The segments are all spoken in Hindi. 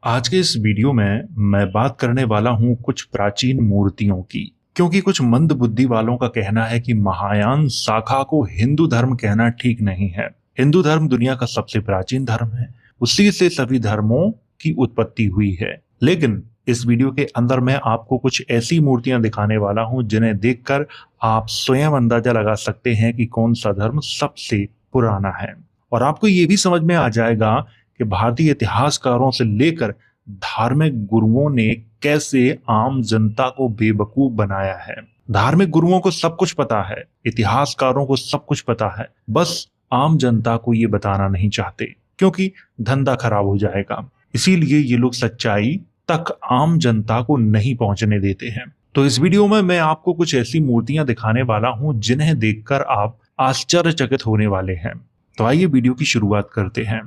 आज के इस वीडियो में मैं बात करने वाला हूं कुछ प्राचीन मूर्तियों की। क्योंकि कुछ मंद बुद्धि वालों का कहना है कि महायान शाखा को हिंदू धर्म कहना ठीक नहीं है। हिंदू धर्म दुनिया का सबसे प्राचीन धर्म है, उसी से सभी धर्मों की उत्पत्ति हुई है। लेकिन इस वीडियो के अंदर मैं आपको कुछ ऐसी मूर्तियां दिखाने वाला हूं जिन्हें देखकर आप स्वयं अंदाजा लगा सकते हैं कि कौन सा धर्म सबसे पुराना है। और आपको ये भी समझ में आ जाएगा कि भारतीय इतिहासकारों से लेकर धार्मिक गुरुओं ने कैसे आम जनता को बेवकूफ बनाया है। धार्मिक गुरुओं को सब कुछ पता है, इतिहासकारों को सब कुछ पता है, बस आम जनता को ये बताना नहीं चाहते क्योंकि धंधा खराब हो जाएगा। इसीलिए ये लोग सच्चाई तक आम जनता को नहीं पहुंचने देते हैं। तो इस वीडियो में मैं आपको कुछ ऐसी मूर्तियां दिखाने वाला हूं जिन्हें देखकर आप आश्चर्यचकित होने वाले हैं। तो आइए वीडियो की शुरुआत करते हैं।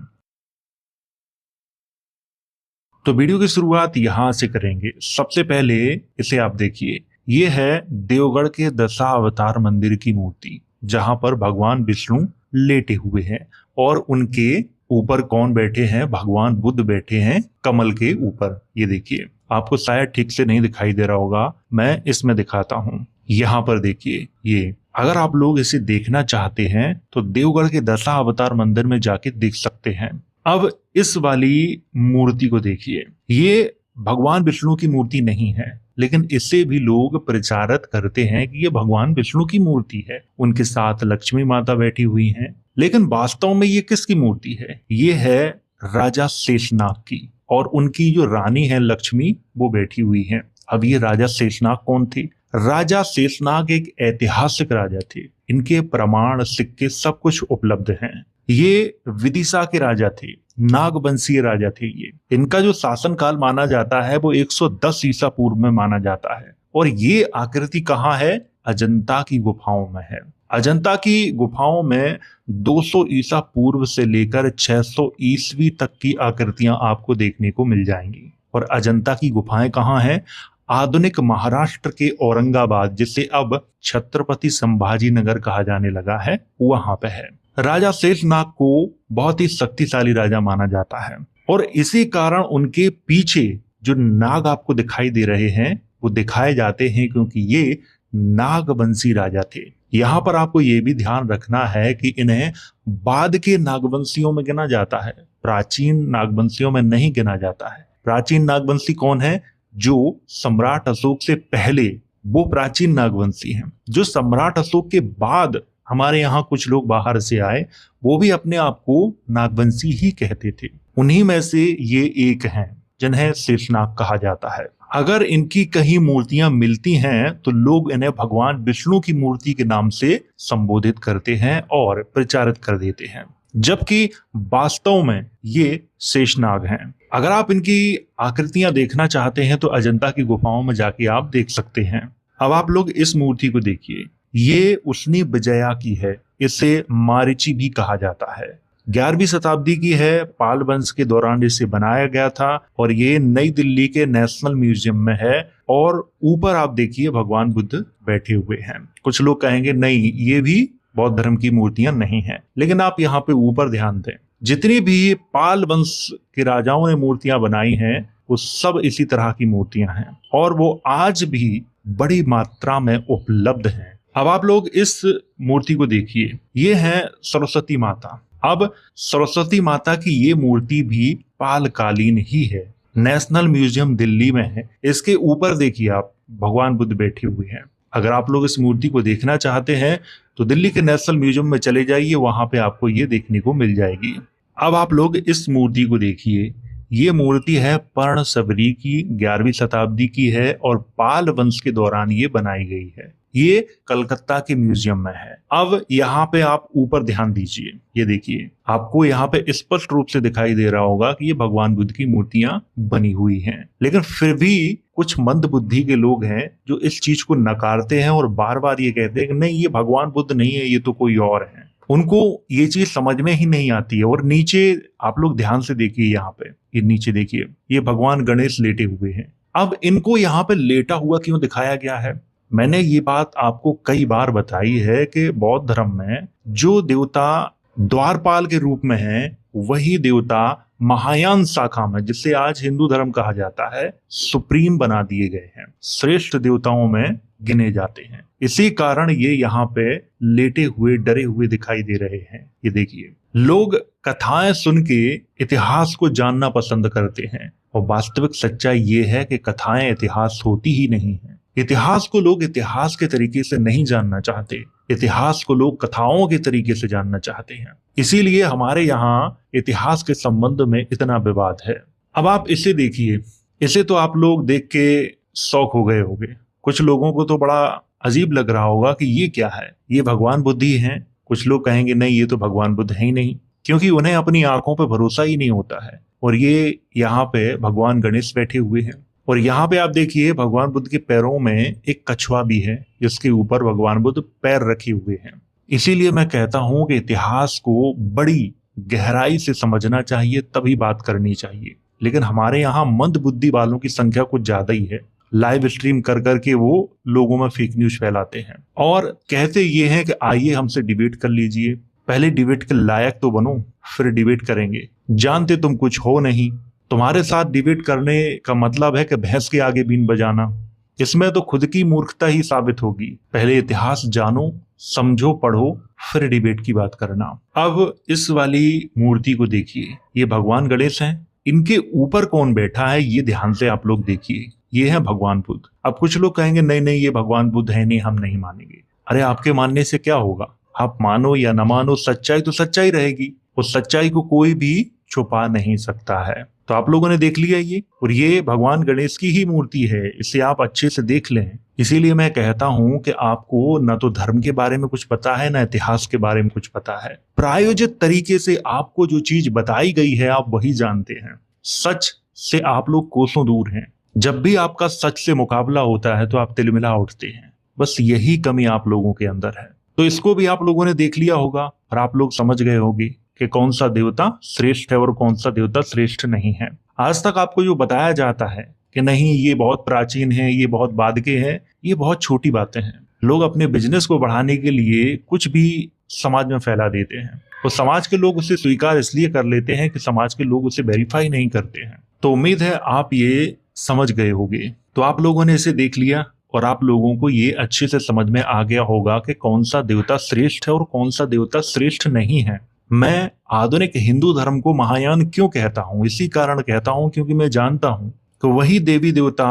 तो वीडियो की शुरुआत यहां से करेंगे। सबसे पहले इसे आप देखिए, ये है देवगढ़ के दशावतार मंदिर की मूर्ति, जहां पर भगवान विष्णु लेटे हुए हैं और उनके ऊपर कौन बैठे हैं? भगवान बुद्ध बैठे हैं कमल के ऊपर। ये देखिए, आपको शायद ठीक से नहीं दिखाई दे रहा होगा, मैं इसमें दिखाता हूं। यहां पर देखिए, ये अगर आप लोग इसे देखना चाहते हैं तो देवगढ़ के दशावतार मंदिर में जाके देख सकते हैं। अब इस वाली मूर्ति को देखिए, ये भगवान विष्णु की मूर्ति नहीं है, लेकिन इसे भी लोग प्रचारित करते हैं कि ये भगवान विष्णु की मूर्ति है। उनके साथ लक्ष्मी माता बैठी हुई हैं, लेकिन वास्तव में ये किसकी मूर्ति है? ये है राजा शेषनाग की, और उनकी जो रानी है लक्ष्मी, वो बैठी हुई है। अब ये राजा शेषनाग कौन थे? राजा शेषनाग एक ऐतिहासिक राजा थे। इनके प्रमाण, सिक्के सब कुछ उपलब्ध हैं। ये विदिशा के राजा थे, नागवंशीय राजा थे ये। इनका जो शासन काल माना जाता है वो 110 ईसा पूर्व में माना जाता है। और ये आकृति कहाँ है? अजंता की गुफाओं में है। अजंता की गुफाओं में 200 ईसा पूर्व से लेकर 600 ईस्वी तक की आकृतियां आपको देखने को मिल जाएंगी। और अजंता की गुफाएं कहाँ हैं? आधुनिक महाराष्ट्र के औरंगाबाद, जिसे अब छत्रपति संभाजी नगर कहा जाने लगा है, वहां पे है। राजा शेषनाग को बहुत ही शक्तिशाली राजा माना जाता है, और इसी कारण उनके पीछे जो नाग आपको दिखाई दे रहे हैं वो दिखाए जाते हैं, क्योंकि ये नागवंशी राजा थे। यहां पर आपको ये भी ध्यान रखना है कि इन्हें बाद के नागवंशियों में गिना जाता है, प्राचीन नागवंशियों में नहीं गिना जाता है। प्राचीन नागवंशी कौन है? जो सम्राट अशोक से पहले, वो प्राचीन नागवंशी हैं। जो सम्राट अशोक के बाद हमारे यहाँ कुछ लोग बाहर से आए, वो भी अपने आप को नागवंशी ही कहते थे। उन्हीं में से ये एक हैं जिन्हें शेषनाग कहा जाता है। अगर इनकी कहीं मूर्तियां मिलती हैं तो लोग इन्हें भगवान विष्णु की मूर्ति के नाम से संबोधित करते हैं और प्रचारित कर देते हैं, जबकि वास्तव में ये शेषनाग हैं। अगर आप इनकी आकृतियां देखना चाहते हैं तो अजंता की गुफाओं में जाके आप देख सकते हैं। अब आप लोग इस मूर्ति को देखिए, ये उसनी विजया की है। इसे मारीची भी कहा जाता है। 11वीं शताब्दी की है, पाल वंश के दौरान इसे बनाया गया था, और ये नई दिल्ली के नेशनल म्यूजियम में है। और ऊपर आप देखिए भगवान बुद्ध बैठे हुए हैं। कुछ लोग कहेंगे नहीं, ये भी बौद्ध धर्म की मूर्तियां नहीं हैं, लेकिन आप यहाँ पे ऊपर ध्यान दें, जितनी भी पाल वंश के राजाओं ने मूर्तियां बनाई हैं वो सब इसी तरह की मूर्तियां हैं, और वो आज भी बड़ी मात्रा में उपलब्ध हैं। अब आप लोग इस मूर्ति को देखिए, ये है सरस्वती माता। अब सरस्वती माता की ये मूर्ति भी पालकालीन ही है, नेशनल म्यूजियम दिल्ली में है। इसके ऊपर देखिए आप, भगवान बुद्ध बैठे हुए हैं। अगर आप लोग इस मूर्ति को देखना चाहते हैं तो दिल्ली के नेशनल म्यूजियम में चले जाइए, वहां पे आपको ये देखने को मिल जाएगी। अब आप लोग इस मूर्ति को देखिए, ये मूर्ति है पर्णशबरी की, 11वीं शताब्दी की है, और पाल वंश के दौरान ये बनाई गई है। ये कलकत्ता के म्यूजियम में है। अब यहाँ पे आप ऊपर ध्यान दीजिए, ये देखिए, आपको यहाँ पे स्पष्ट रूप से दिखाई दे रहा होगा कि ये भगवान बुद्ध की मूर्तियां बनी हुई हैं। लेकिन फिर भी कुछ मंद बुद्धि के लोग हैं जो इस चीज को नकारते हैं और बार बार ये कहते हैं कि नहीं, ये भगवान बुद्ध नहीं है, ये तो कोई और है। उनको ये चीज समझ में ही नहीं आती है। और नीचे आप लोग ध्यान से देखिए, यहाँ पे ये नीचे देखिए, ये भगवान गणेश लेटे हुए हैं। अब इनको यहाँ पे लेटा हुआ क्यों दिखाया गया है? मैंने ये बात आपको कई बार बताई है कि बौद्ध धर्म में जो देवता द्वारपाल के रूप में हैं, वही देवता महायान शाखा में, जिसे आज हिंदू धर्म कहा जाता है, सुप्रीम बना दिए गए हैं, श्रेष्ठ देवताओं में गिने जाते हैं। इसी कारण ये यहाँ पे लेटे हुए डरे हुए दिखाई दे रहे हैं। ये देखिए, लोग कथाएं सुन के इतिहास को जानना पसंद करते हैं, और वास्तविक सच्चाई ये है कि कथाएं इतिहास होती ही नहीं है। इतिहास को लोग इतिहास के तरीके से नहीं जानना चाहते, इतिहास को लोग कथाओं के तरीके से जानना चाहते हैं। इसीलिए हमारे यहाँ इतिहास के संबंध में इतना विवाद है। अब आप इसे देखिए, इसे तो आप लोग देख के शौक हो गए होंगे। कुछ लोगों को तो बड़ा अजीब लग रहा होगा कि ये क्या है, ये भगवान बुद्ध ही हैं। कुछ लोग कहेंगे नहीं, ये तो भगवान बुद्ध है ही नहीं, क्योंकि उन्हें अपनी आंखों पर भरोसा ही नहीं होता है। और ये यहाँ पे भगवान गणेश बैठे हुए हैं, और यहाँ पे आप देखिए भगवान बुद्ध के पैरों में एक कछुआ भी है, जिसके ऊपर भगवान बुद्ध पैर रखे हुए हैं। इसीलिए मैं कहता हूं कि इतिहास को बड़ी गहराई से समझना चाहिए, तभी बात करनी चाहिए। लेकिन हमारे यहाँ मंद बुद्धि वालों की संख्या कुछ ज्यादा ही है। लाइव स्ट्रीम कर करके वो लोगों में फेक न्यूज फैलाते हैं और कहते ये हैं कि आइए हमसे डिबेट कर लीजिए, पहले डिबेट के लायक तो बनो, फिर डिबेट करेंगे। जानते तुम कुछ हो नहीं, तुम्हारे साथ डिबेट करने का मतलब है कि भैंस के आगे बीन बजाना। इसमें तो खुद की मूर्खता ही साबित होगी। पहले इतिहास जानो, समझो, पढ़ो, फिर डिबेट की बात करना। अब इस वाली मूर्ति को देखिए, ये भगवान गणेश हैं। इनके ऊपर कौन बैठा है ये ध्यान से आप लोग देखिए, ये है भगवान बुद्ध। अब कुछ लोग कहेंगे नहीं नहीं ये भगवान बुद्ध है नहीं, हम नहीं मानेंगे। अरे आपके मानने से क्या होगा, आप मानो या न मानो, सच्चाई तो सच्चाई रहेगी। उस सच्चाई को कोई भी छुपा नहीं सकता है। तो आप लोगों ने देख लिया ये, और ये भगवान गणेश की ही मूर्ति है, इसे आप अच्छे से देख लें। इसीलिए मैं कहता हूं कि आपको न तो धर्म के बारे में कुछ पता है, न इतिहास के बारे में कुछ पता है। प्रायोजित तरीके से आपको जो चीज बताई गई है आप वही जानते हैं। सच से आप लोग कोसों दूर हैं। जब भी आपका सच से मुकाबला होता है तो आप तिलमिला उठते हैं। बस यही कमी आप लोगों के अंदर है। तो इसको भी आप लोगों ने देख लिया होगा और आप लोग समझ गए होंगे कि कौन सा देवता श्रेष्ठ है और कौन सा देवता श्रेष्ठ नहीं है। आज तक आपको जो बताया जाता है कि नहीं ये बहुत प्राचीन है, ये बहुत बाद के हैं, ये बहुत छोटी बातें हैं। लोग अपने बिजनेस को बढ़ाने के लिए कुछ भी समाज में फैला देते हैं, और समाज के लोग उसे स्वीकार इसलिए कर लेते हैं कि समाज के लोग उसे वेरीफाई नहीं करते हैं। तो उम्मीद है आप ये समझ गए होंगे। तो आप लोगों ने इसे देख लिया और आप लोगों को ये अच्छे से समझ में आ गया होगा कि कौन सा देवता श्रेष्ठ है और कौन सा देवता श्रेष्ठ नहीं है। मैं आधुनिक हिंदू धर्म को महायान क्यों कहता हूँ, इसी कारण कहता हूँ क्योंकि मैं जानता हूँ कि वही देवी देवता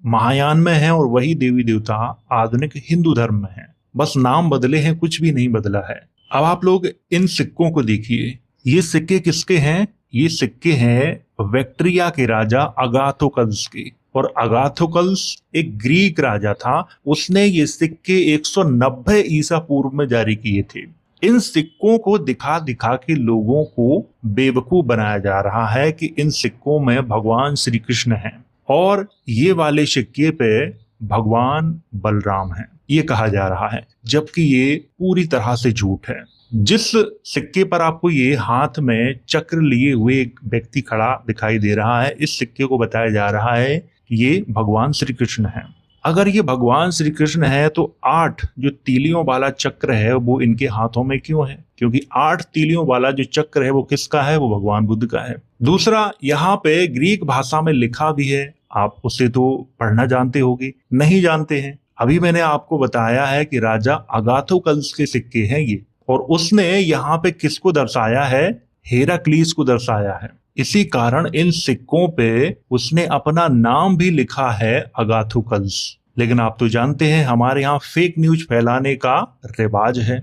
महायान में है और वही देवी देवता आधुनिक हिंदू धर्म में है। बस नाम बदले हैं, कुछ भी नहीं बदला है। अब आप लोग इन सिक्कों को देखिए, ये सिक्के किसके हैं? ये सिक्के हैं बैक्ट्रिया के राजा अगाथोकल्स के। और अगाथोकल्स एक ग्रीक राजा था, उसने ये सिक्के 190 ईसा पूर्व में जारी किए थे। इन सिक्कों को दिखा दिखा के लोगों को बेवकूफ बनाया जा रहा है कि इन सिक्कों में भगवान श्री कृष्ण हैं और ये वाले सिक्के पे भगवान बलराम हैं, ये कहा जा रहा है, जबकि ये पूरी तरह से झूठ है। जिस सिक्के पर आपको ये हाथ में चक्र लिए हुए एक व्यक्ति खड़ा दिखाई दे रहा है, इस सिक्के को बताया जा रहा है कि ये भगवान श्री कृष्ण है। अगर ये भगवान श्री कृष्ण है तो 8 जो तीलियों वाला चक्र है वो इनके हाथों में क्यों है? क्योंकि 8 तीलियों वाला जो चक्र है वो किसका है? वो भगवान बुद्ध का है। दूसरा, यहाँ पे ग्रीक भाषा में लिखा भी है, आप उसे तो पढ़ना जानते होंगे, नहीं जानते हैं? अभी मैंने आपको बताया है कि राजा अगाथोकल्स के सिक्के हैं ये, और उसने यहाँ पे किसको दर्शाया है? हेराक्लीस को दर्शाया है। इसी कारण इन सिक्कों पे उसने अपना नाम भी लिखा है अगाथोकल्स। लेकिन आप तो जानते हैं हमारे यहाँ फेक न्यूज फैलाने का रिवाज है।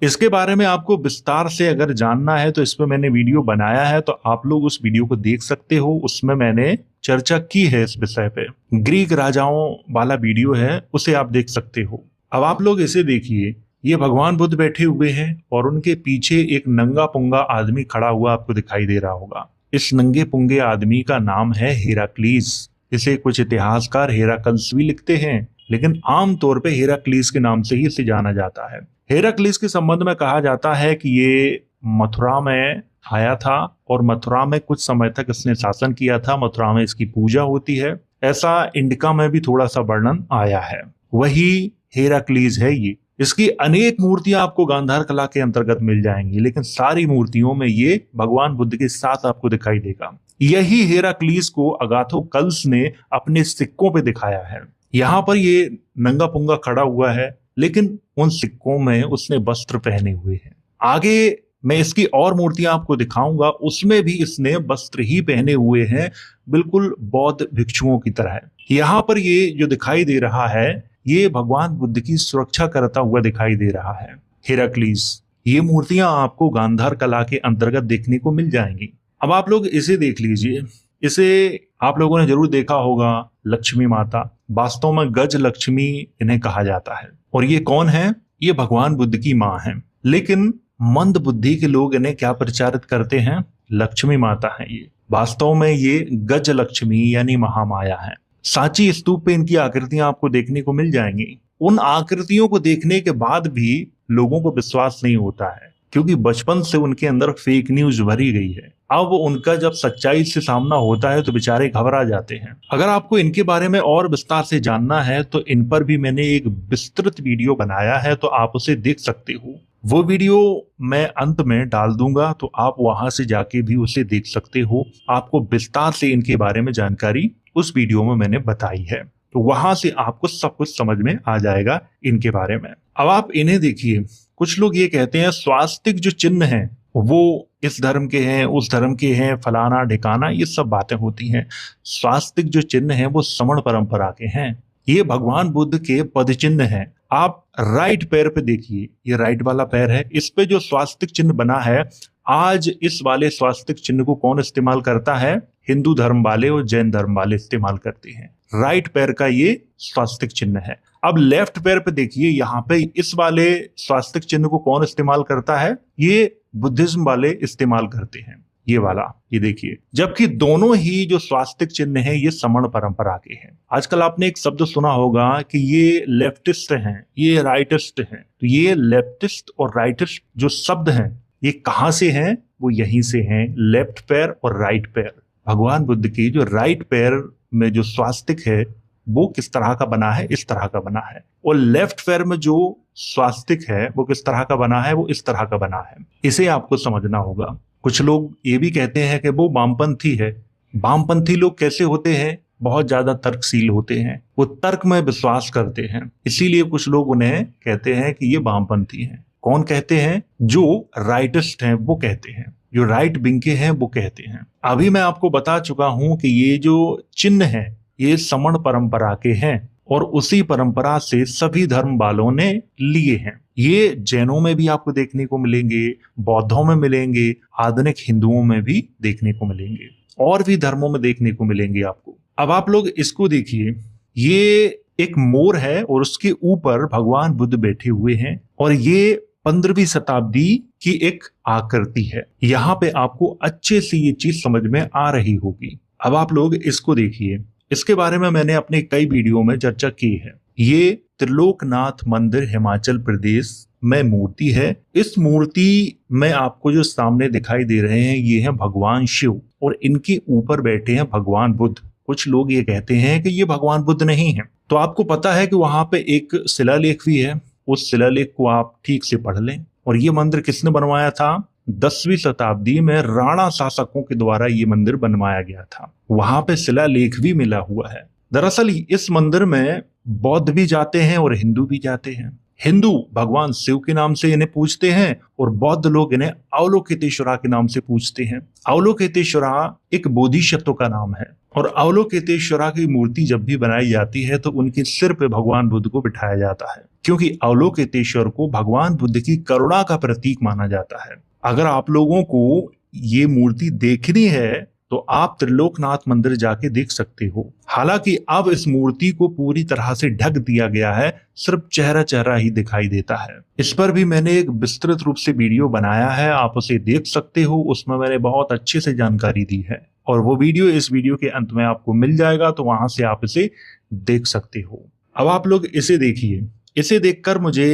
इसके बारे में आपको विस्तार से अगर जानना है तो इस पे मैंने वीडियो बनाया है, तो आप लोग उस वीडियो को देख सकते हो। उसमें मैंने चर्चा की है इस विषय पे, ग्रीक राजाओं वाला वीडियो है, उसे आप देख सकते हो। अब आप लोग इसे देखिए, ये भगवान बुद्ध बैठे हुए हैं और उनके पीछे एक नंगा पुंगा आदमी खड़ा हुआ आपको दिखाई दे रहा होगा। इस नंगे पुंगे आदमी का नाम है हेराक्लीस। इसे कुछ इतिहासकार हेराकल्स भी लिखते हैं, लेकिन आमतौर पे हेराक्लीस के नाम से ही इसे जाना जाता है। हेराक्लीस के संबंध में कहा जाता है कि ये मथुरा में आया था और मथुरा में कुछ समय तक इसने शासन किया था। मथुरा में इसकी पूजा होती है, ऐसा इंडिका में भी थोड़ा सा वर्णन आया है। वही हेराक्लीस है ये। इसकी अनेक मूर्तियां आपको गांधार कला के अंतर्गत मिल जाएंगी, लेकिन सारी मूर्तियों में ये भगवान बुद्ध के साथ आपको दिखाई देगा। यही हेराक्लीस को अगाथोकल्स ने अपने सिक्कों पे दिखाया है। यहाँ पर ये नंगा पुंगा खड़ा हुआ है, लेकिन उन सिक्कों में उसने वस्त्र पहने हुए हैं। आगे मैं इसकी और मूर्तियां आपको दिखाऊंगा, उसमें भी इसने वस्त्र ही पहने हुए हैं, बिल्कुल बौद्ध भिक्षुओं की तरह। यहाँ पर ये जो दिखाई दे रहा है, ये भगवान बुद्ध की सुरक्षा करता हुआ दिखाई दे रहा है, हेराक्लीस। ये मूर्तियां आपको गांधार कला के अंतर्गत देखने को मिल जाएंगी। अब आप लोग इसे देख लीजिए। इसे आप लोगों ने जरूर देखा होगा, लक्ष्मी माता। वास्तव में गज लक्ष्मी इन्हें कहा जाता है। और ये कौन है? ये भगवान बुद्ध की माँ है। लेकिन मंद बुद्धि के लोग इन्हें क्या प्रचारित करते हैं? लक्ष्मी माता है ये। वास्तव में ये गज लक्ष्मी यानी महामाया है। सांची स्तूप पे इनकी आकृतियां आपको देखने को मिल जाएंगी। उन आकृतियों को देखने के बाद भी लोगों को विश्वास नहीं होता है, क्योंकि बचपन से उनके अंदर फेक न्यूज भरी गई है। अब उनका जब सच्चाई से सामना होता है तो बेचारे घबरा जाते हैं। अगर आपको इनके बारे में और विस्तार से जानना है तो इन पर भी मैंने एक विस्तृत वीडियो बनाया है, तो आप उसे देख सकते हो। वो वीडियो मैं अंत में डाल दूंगा, तो आप वहां से जाके भी उसे देख सकते हो। आपको विस्तार से इनके बारे में जानकारी उस वीडियो में मैंने बताई है, तो वहां से आपको सब कुछ समझ में आ जाएगा इनके बारे में। अब आप इन्हें देखिए। कुछ लोग ये कहते हैं स्वास्तिक जो चिन्ह हैं वो इस धर्म के हैं, उस धर्म के हैं, फलाना ढिकाना, ये सब बातें होती हैं। स्वास्तिक जो चिन्ह हैं वो समण परंपरा के हैं। ये भगवान बुद्ध के पद चिन्ह हैं। आप राइट पैर पे देखिए, ये राइट वाला पैर है, इस पे जो स्वास्तिक चिन्ह बना है, आज इस वाले स्वास्तिक चिन्ह को कौन इस्तेमाल करता है? हिंदू धर्म वाले और जैन धर्म वाले इस्तेमाल करते हैं। राइट पैर का ये स्वास्तिक चिन्ह है। अब लेफ्ट पैर पे देखिए, यहाँ पे इस वाले स्वास्तिक चिन्ह को कौन इस्तेमाल करता है? ये बुद्धिज्म वाले इस्तेमाल करते हैं, ये वाला, ये देखिए। जबकि दोनों ही जो स्वास्तिक चिन्ह है ये समण परंपरा के हैं। आजकल आपने एक शब्द सुना होगा कि ये लेफ्टिस्ट हैं, ये राइटिस्ट हैं। तो ये लेफ्टिस्ट और राइटिस्ट जो शब्द हैं ये कहाँ से हैं? वो यहीं से हैं, लेफ्ट पैर और राइट पैर। भगवान बुद्ध की जो राइट पैर में जो स्वास्तिक है वो किस तरह का बना है? इस तरह का बना है। और लेफ्ट पैर में जो स्वास्तिक है वो किस तरह का बना है? वो इस तरह का बना है। इसे आपको समझना होगा। कुछ लोग ये भी कहते हैं कि वो वामपंथी है। वामपंथी लोग कैसे होते हैं? बहुत ज्यादा तर्कशील होते हैं, वो तर्क में विश्वास करते हैं, इसीलिए कुछ लोग उन्हें कहते हैं कि ये वामपंथी हैं। कौन कहते हैं? जो राइटिस्ट हैं वो कहते हैं, जो राइट विंग के हैं वो कहते हैं। अभी मैं आपको बता चुका हूं कि ये जो चिन्ह है ये समण परंपरा के हैं और उसी परंपरा से सभी धर्म वालों ने लिए हैं। ये जैनों में भी आपको देखने को मिलेंगे, बौद्धों में मिलेंगे, आधुनिक हिंदुओं में भी देखने को मिलेंगे, और भी धर्मों में देखने को मिलेंगे आपको। अब आप लोग इसको देखिए, ये एक मोर है और उसके ऊपर भगवान बुद्ध बैठे हुए हैं और ये 15वीं शताब्दी की एक आकृति है। यहाँ पे आपको अच्छे से ये चीज समझ में आ रही होगी। अब आप लोग इसको देखिए, इसके बारे में मैंने अपने कई वीडियो में चर्चा की है। ये त्रिलोकनाथ मंदिर हिमाचल प्रदेश में मूर्ति है। इस मूर्ति में आपको जो सामने दिखाई दे रहे हैं ये है भगवान शिव और इनके ऊपर बैठे हैं भगवान बुद्ध। कुछ लोग ये कहते हैं कि ये भगवान बुद्ध नहीं है। तो आपको पता है कि वहां पे एक शिलालेख भी है, उस शिलालेख को आप ठीक से पढ़ लें। और ये मंदिर किसने बनवाया था? 10वीं शताब्दी में राणा शासकों के द्वारा ये मंदिर बनवाया गया था। वहां पे शिलालेख भी मिला हुआ है। दरअसल इस मंदिर में बौद्ध भी जाते हैं और हिंदू भी जाते हैं। हिंदू भगवान शिव के नाम से इन्हें पूजते हैं और बौद्ध लोग इन्हें अवलोकितेश्वरा के नाम से पूजते हैं। अवलोकितेश्वरा एक बोधिसत्व का नाम है और अवलोकितेश्वरा की मूर्ति जब भी बनाई जाती है तो उनके सिर पे भगवान बुद्ध को बिठाया जाता है, क्योंकि अवलोकितेश्वर को भगवान बुद्ध की करुणा का प्रतीक माना जाता है। अगर आप लोगों को ये मूर्ति देखनी है तो आप त्रिलोकनाथ मंदिर जाके देख सकते हो। हालांकि अब इस मूर्ति को पूरी तरह से ढक दिया गया है, सिर्फ चेहरा चेहरा ही दिखाई देता है। इस पर भी मैंने एक विस्तृत रूप से वीडियो बनाया है, आप उसे देख सकते हो। उसमें मैंने बहुत अच्छे से जानकारी दी है और वो वीडियो इस वीडियो के अंत में आपको मिल जाएगा, तो वहां से आप इसे देख सकते हो। अब आप लोग इसे देखिए। इसे देखकर मुझे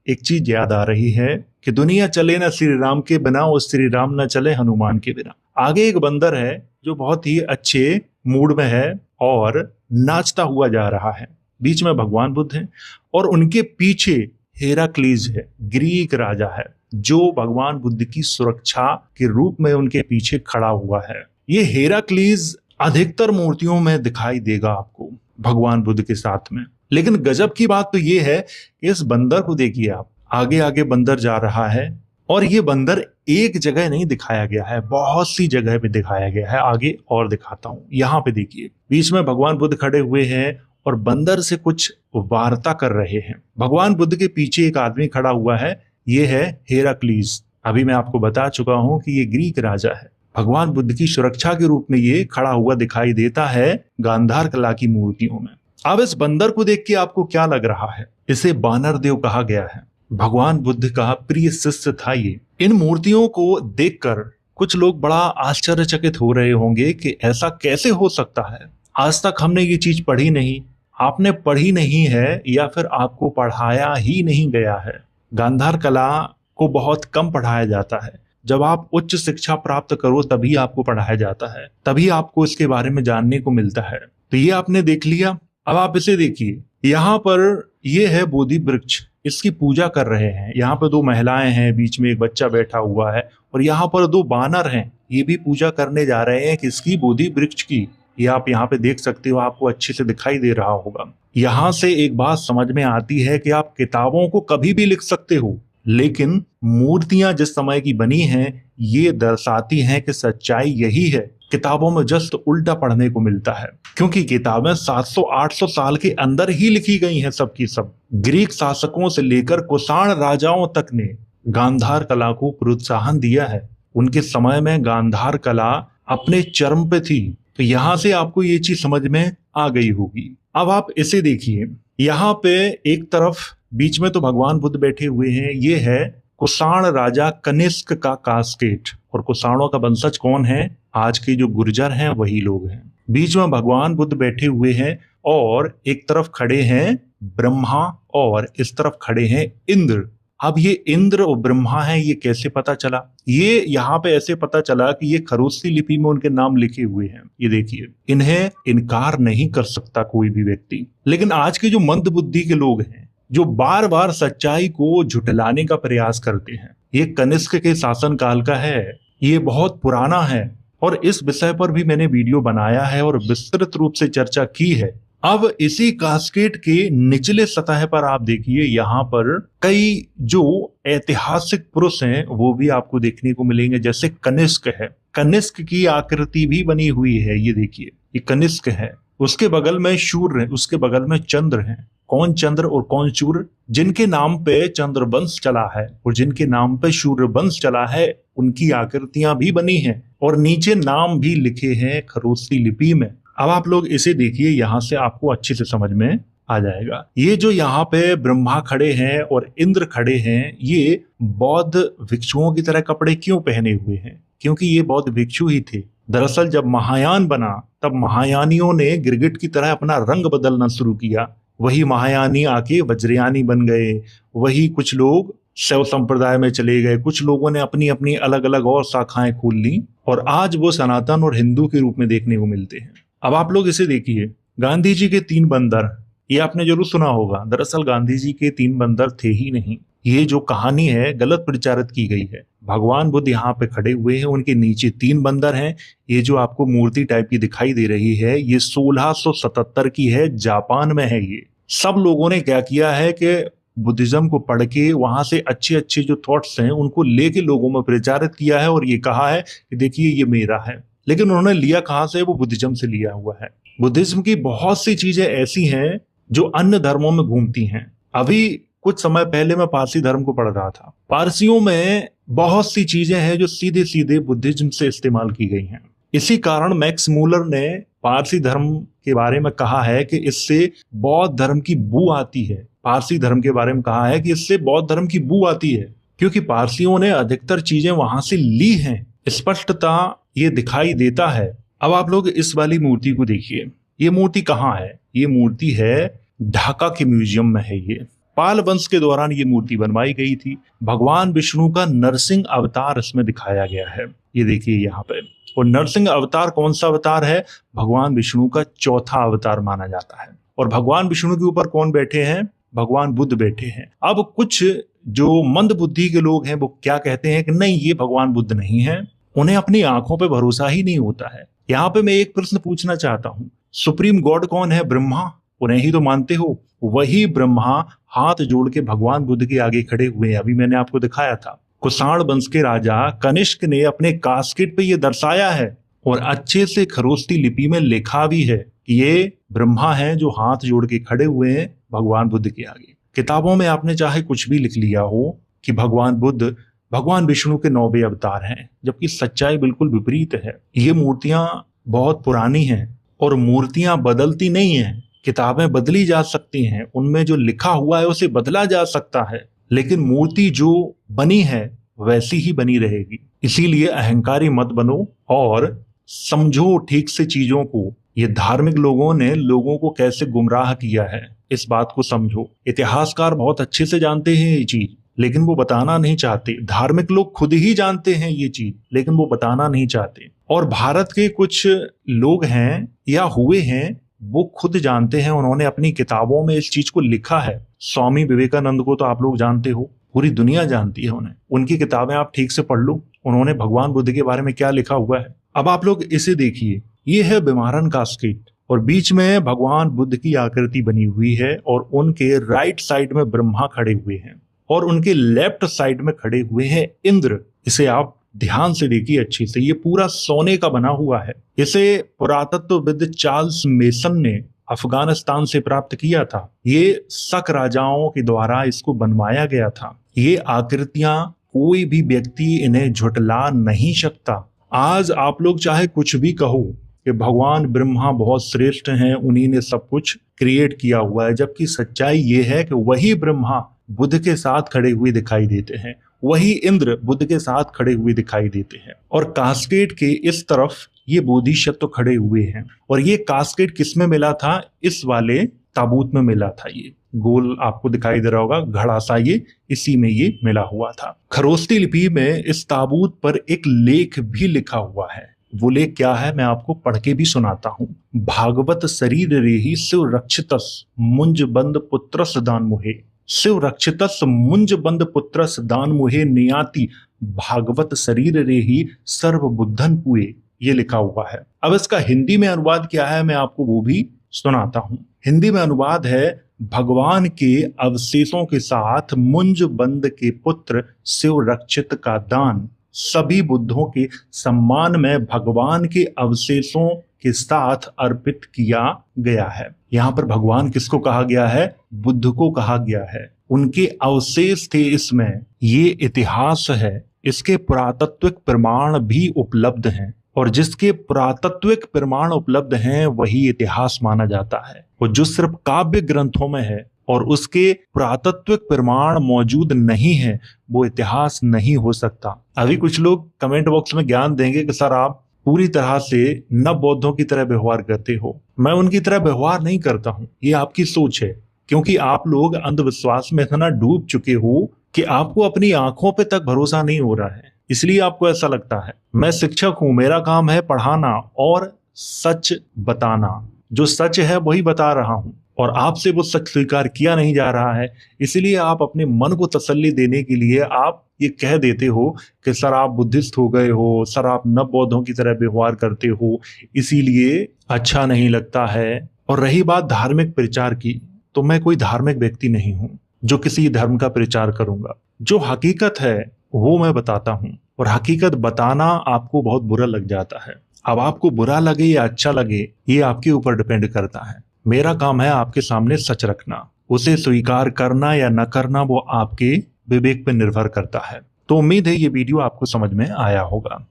एक चीज याद आ रही है कि दुनिया चले ना श्री राम के बिना और श्री राम न चले हनुमान के बिना। आगे एक बंदर है जो बहुत ही अच्छे मूड में है और नाचता हुआ जा रहा है। बीच में भगवान बुद्ध हैं और उनके पीछे हेराक्लीज है, ग्रीक राजा है, जो भगवान बुद्ध की सुरक्षा के रूप में उनके पीछे खड़ा हुआ है। ये हेराक्लीज अधिकतर मूर्तियों में दिखाई देगा आपको भगवान बुद्ध के साथ में। लेकिन गजब की बात तो ये है कि इस बंदर को देखिए आप, आगे आगे बंदर जा रहा है और ये बंदर एक जगह नहीं दिखाया गया है, बहुत सी जगह पे दिखाया गया है। आगे और दिखाता हूं, यहाँ पे देखिए बीच में भगवान बुद्ध खड़े हुए हैं और बंदर से कुछ वार्ता कर रहे हैं। भगवान बुद्ध के पीछे एक आदमी खड़ा हुआ है, ये है हेराक्लीज। अभी मैं आपको बता चुका हूं कि ये ग्रीक राजा है। भगवान बुद्ध की सुरक्षा के रूप में ये खड़ा हुआ दिखाई देता है गांधार कला की मूर्तियों में। अब इस बंदर को देख के आपको क्या लग रहा है? इसे बानर देव कहा गया है, भगवान बुद्ध का प्रिय शिष्य था ये। इन मूर्तियों को देखकर कुछ लोग बड़ा आश्चर्यचकित हो रहे होंगे कि ऐसा कैसे हो सकता है, आज तक हमने ये चीज पढ़ी नहीं, आपने पढ़ी नहीं है या फिर आपको पढ़ाया ही नहीं गया है। गांधार कला को बहुत कम पढ़ाया जाता है। जब आप उच्च शिक्षा प्राप्त करो तभी आपको पढ़ाया जाता है, तभी आपको इसके बारे में जानने को मिलता है। तो ये आपने देख लिया। अब आप इसे देखिए, यहाँ पर ये है बोधि वृक्ष, इसकी पूजा कर रहे हैं। यहाँ पर दो महिलाएं हैं, बीच में एक बच्चा बैठा हुआ है और यहाँ पर दो बानर हैं, ये भी पूजा करने जा रहे हैं किसकी? बोधि वृक्ष की। ये आप यहाँ पे देख सकते हो, आपको अच्छे से दिखाई दे रहा होगा। यहाँ से एक बात समझ में आती है कि आप किताबों को कभी भी लिख सकते हो, लेकिन मूर्तियां जिस समय की बनी हैं ये दर्शाती हैं कि सच्चाई यही है। किताबों में जस्ट उल्टा पढ़ने को मिलता है, क्योंकि किताबें 700-800 साल के अंदर ही लिखी गई हैं सब की सब। ग्रीक शासकों से लेकर कुषाण राजाओं तक ने गांधार कला को प्रोत्साहन दिया है। उनके समय में गांधार कला अपने चरम पे थी। तो यहां से आपको ये चीज समझ में आ गई होगी। अब आप इसे देखिए, यहाँ पे एक तरफ बीच में तो भगवान बुद्ध बैठे हुए हैं, ये है कुषाण राजा कनिष्क का कास्केट। और कुषाणों का वंशज कौन है? आज के जो गुर्जर हैं वही लोग हैं। बीच में भगवान बुद्ध बैठे हुए हैं और एक तरफ खड़े हैं ब्रह्मा और इस तरफ खड़े हैं इंद्र। अब ये इंद्र और ब्रह्मा है, ये कैसे पता चला? ये यहाँ पे ऐसे पता चला कि ये खरोस्ती लिपि में उनके नाम लिखे हुए हैं। ये देखिए, इन्हें इनकार नहीं कर सकता कोई भी व्यक्ति। लेकिन आज के जो मंद बुद्धि के लोग हैं, जो बार बार सच्चाई को झुटलाने का प्रयास करते हैं, ये कनिष्क के शासन काल का है, ये बहुत पुराना है और इस विषय पर भी मैंने वीडियो बनाया है और विस्तृत रूप से चर्चा की है। अब इसी कास्केट के निचले सतह पर आप देखिए, यहाँ पर कई जो ऐतिहासिक पुरुष हैं वो भी आपको देखने को मिलेंगे। जैसे कनिष्क है, कनिष्क की आकृति भी बनी हुई है, ये देखिए, ये कनिष्क है। उसके बगल में सूर्य है, उसके बगल में चंद्र है। कौन चंद्र और कौन सूर्य? जिनके नाम पे चंद्रवंश चला है और जिनके नाम पे सूर्यवंश चला है, उनकी आकृतियां भी बनी हैं और नीचे नाम भी लिखे हैं खरोस्ती लिपि में। अब आप लोग इसे देखिए, यहां से आपको अच्छे से समझ में आ जाएगा। ये जो यहाँ पे ब्रह्मा खड़े हैं और इंद्र खड़े हैं, ये बौद्ध भिक्षुओं की तरह कपड़े क्यों पहने हुए हैं? क्योंकि ये बौद्ध भिक्षु ही थे। दरअसल जब महायान बना तब महायानियों ने गिरगिट की तरह अपना रंग बदलना शुरू किया। वही महायानी आके वज्रयानी बन गए, वही कुछ लोग शैव संप्रदाय में चले गए, कुछ लोगों ने अपनी अपनी अलग अलग और शाखाएं खोल ली और आज वो सनातन और हिंदू के रूप में देखने को मिलते हैं। अब आप लोग इसे देखिए, गांधी जी के 3 बंदर, ये आपने जरूर सुना होगा। दरअसल गांधी जी के 3 बंदर थे ही नहीं, ये जो कहानी है गलत प्रचारित की गई है। भगवान बुद्ध यहाँ पे खड़े हुए हैं, उनके नीचे 3 बंदर हैं। ये जो आपको मूर्ति टाइप की दिखाई दे रही है, ये 1677 की है, जापान में है। ये सब लोगों ने क्या किया है कि बुद्धिज्म को पढ़ के वहां से अच्छे अच्छे जो थॉट्स हैं उनको लेके लोगों में प्रचारित किया है और ये कहा है कि देखिए ये मेरा है। लेकिन उन्होंने लिया कहां से? वो बुद्धिज्म से लिया हुआ है। बुद्धिज्म की बहुत सी चीजें ऐसी हैं जो अन्य धर्मों में घूमती हैं। अभी कुछ समय पहले मैं पारसी धर्म को पढ़ रहा था। पारसियों में बहुत सी चीजें हैं जो सीधे सीधे बुद्धिज्म से इस्तेमाल की गई हैं। इसी कारण मैक्स मूलर ने पारसी धर्म के बारे में कहा है कि इससे बौद्ध धर्म की बू आती है। पारसी धर्म के बारे में कहा है कि इससे बौद्ध धर्म की बू आती है, क्योंकि पारसियों ने अधिकतर चीजें वहां से ली हैं। स्पष्टता ये दिखाई देता है। अब आप लोग इस वाली मूर्ति को देखिए, ये मूर्ति कहाँ है? ये मूर्ति है ढाका के म्यूजियम में है। ये पाल वंश के दौरान ये मूर्ति बनवाई गई थी। भगवान विष्णु का नरसिंह अवतार इसमें दिखाया गया है, ये देखिए यहाँ पे। और नरसिंह अवतार कौन सा अवतार है? भगवान विष्णु का चौथा अवतार माना जाता है। और भगवान विष्णु के ऊपर कौन बैठे हैं? भगवान बुद्ध बैठे हैं। अब कुछ जो मंद बुद्धि के लोग हैं वो क्या कहते हैं कि नहीं, ये भगवान बुद्ध नहीं है, उन्हें अपनी आंखों पे भरोसा ही नहीं होता है। यहाँ पे मैं एक प्रश्न पूछना चाहता हूँ, सुप्रीम गॉड कौन है? ब्रह्मा, उन्हें ही तो मानते हो। वही ब्रह्मा हाथ जोड़ के भगवान बुद्ध के आगे खड़े हुए हैं। अभी मैंने आपको दिखाया था, कुषाण वंश के राजा कनिष्क ने अपने कास्केट पे ये दर्शाया है और अच्छे से खरोष्टी लिपि में लिखा भी है कि ये ब्रह्मा है जो हाथ जोड़ के खड़े हुए हैं भगवान बुद्ध के आगे। किताबों में आपने चाहे कुछ भी लिख लिया हो कि भगवान बुद्ध भगवान विष्णु के 9वें अवतार हैं, जबकि सच्चाई बिल्कुल विपरीत है। ये मूर्तियां बहुत पुरानी हैं और मूर्तियां बदलती नहीं हैं। किताबें बदली जा सकती हैं, उनमें जो लिखा हुआ है उसे बदला जा सकता है, लेकिन मूर्ति जो बनी है वैसी ही बनी रहेगी। इसीलिए अहंकारी मत बनो और समझो ठीक से चीजों को। ये धार्मिक लोगों ने लोगों को कैसे गुमराह किया है, इस बात को समझो। इतिहासकार बहुत अच्छे से जानते हैं ये चीज, लेकिन वो बताना नहीं चाहते। धार्मिक लोग खुद ही जानते हैं ये चीज, लेकिन वो बताना नहीं चाहते। और भारत के कुछ लोग हैं या हुए हैं, वो खुद जानते हैं, उन्होंने अपनी किताबों में इस चीज को लिखा है। स्वामी विवेकानंद को तो आप लोग जानते हो, पूरी दुनिया जानती है उन्हें। उनकी किताबें आप ठीक से पढ़ लो, उन्होंने भगवान बुद्ध के बारे में क्या लिखा हुआ है। अब आप लोग इसे देखिए, ये है विमारन कास्केट और बीच में भगवान बुद्ध की आकृति बनी हुई है और उनके राइट साइड में ब्रह्मा खड़े हुए हैं और उनके लेफ्ट साइड में खड़े हुए हैं इंद्र। इसे आप ध्यान से देखिए अच्छे से, ये पूरा सोने का बना हुआ है। इसे पुरातत्वविद चार्ल्स मेसन ने अफगानिस्तान से प्राप्त किया था। ये शक राजाओं के द्वारा इसको बनवाया गया था। ये आकृतियां कोई भी व्यक्ति इन्हें झुटला नहीं सकता। आज आप लोग चाहे कुछ भी कहो कि भगवान ब्रह्मा बहुत श्रेष्ठ हैं, उन्हीं ने सब कुछ क्रिएट किया हुआ है, जबकि सच्चाई ये है कि वही ब्रह्मा बुद्ध के साथ खड़े हुए दिखाई देते हैं, वही इंद्र बुद्ध के साथ खड़े हुए दिखाई देते हैं। और कास्केट के इस तरफ ये बोधिसत्व खड़े हुए हैं। और ये कास्केट किस में मिला था? इस वाले ताबूत में मिला था। ये गोल आपको दिखाई दे रहा होगा, घड़ा सा, ये इसी में ये मिला हुआ था। खरोष्टी लिपि में इस ताबूत पर एक लेख भी लिखा हुआ है। वो लेख क्या है मैं आपको पढ़ के भी सुनाता हूँ। भागवत शरीर रेहि शिव रक्षितस मुंज बंद पुत्रस दान मुहे, शिव रक्षितस मुंज बंद पुत्रस दान मुहे नियाति भागवत शरीर रेहि सर्व बुद्धन पुए। ये लिखा हुआ है। अब इसका हिंदी में अनुवाद क्या है मैं आपको वो भी सुनाता हूँ। हिंदी में अनुवाद है, भगवान के अवशेषों के साथ मुंज बंद के पुत्र शिव रक्षित का दान सभी बुद्धों के सम्मान में भगवान के अवशेषों के साथ अर्पित किया गया है। यहाँ पर भगवान किसको कहा गया है? बुद्ध को कहा गया है। उनके अवशेष थे इसमें, ये इतिहास है। इसके पुरातत्विक प्रमाण भी उपलब्ध हैं और जिसके पुरातत्विक प्रमाण उपलब्ध हैं वही इतिहास माना जाता है। और जो सिर्फ काव्य ग्रंथों में है और उसके पुरातत्विक प्रमाण मौजूद नहीं है वो इतिहास नहीं हो सकता। अभी कुछ लोग कमेंट बॉक्स में ज्ञान देंगे कि सर आप पूरी तरह से नव बौद्धों की तरह व्यवहार करते हो। मैं उनकी तरह व्यवहार नहीं करता हूँ, ये आपकी सोच है, क्योंकि आप लोग अंधविश्वास में इतना डूब चुके हो कि आपको अपनी आंखों पे तक भरोसा नहीं हो रहा है, इसलिए आपको ऐसा लगता है। मैं शिक्षक हूं, मेरा काम है पढ़ाना और सच बताना। जो सच है वही बता रहा हूं और आपसे वो सच स्वीकार किया नहीं जा रहा है, इसलिए आप अपने मन को तसल्ली देने के लिए आप ये कह देते हो कि सर आप बुद्धिस्ट हो गए हो, सर आप नव बौद्धों की तरह व्यवहार करते हो, इसीलिए अच्छा नहीं लगता है। और रही बात धार्मिक प्रचार की, तो मैं कोई धार्मिक व्यक्ति नहीं हूं जो किसी धर्म का प्रचार करूंगा। जो हकीकत है वो मैं बताता हूं और हकीकत बताना आपको बहुत बुरा लग जाता है। अब आपको बुरा लगे या अच्छा लगे ये आपके ऊपर डिपेंड करता है। मेरा काम है आपके सामने सच रखना, उसे स्वीकार करना या न करना वो आपके विवेक पर निर्भर करता है। तो उम्मीद है ये वीडियो आपको समझ में आया होगा।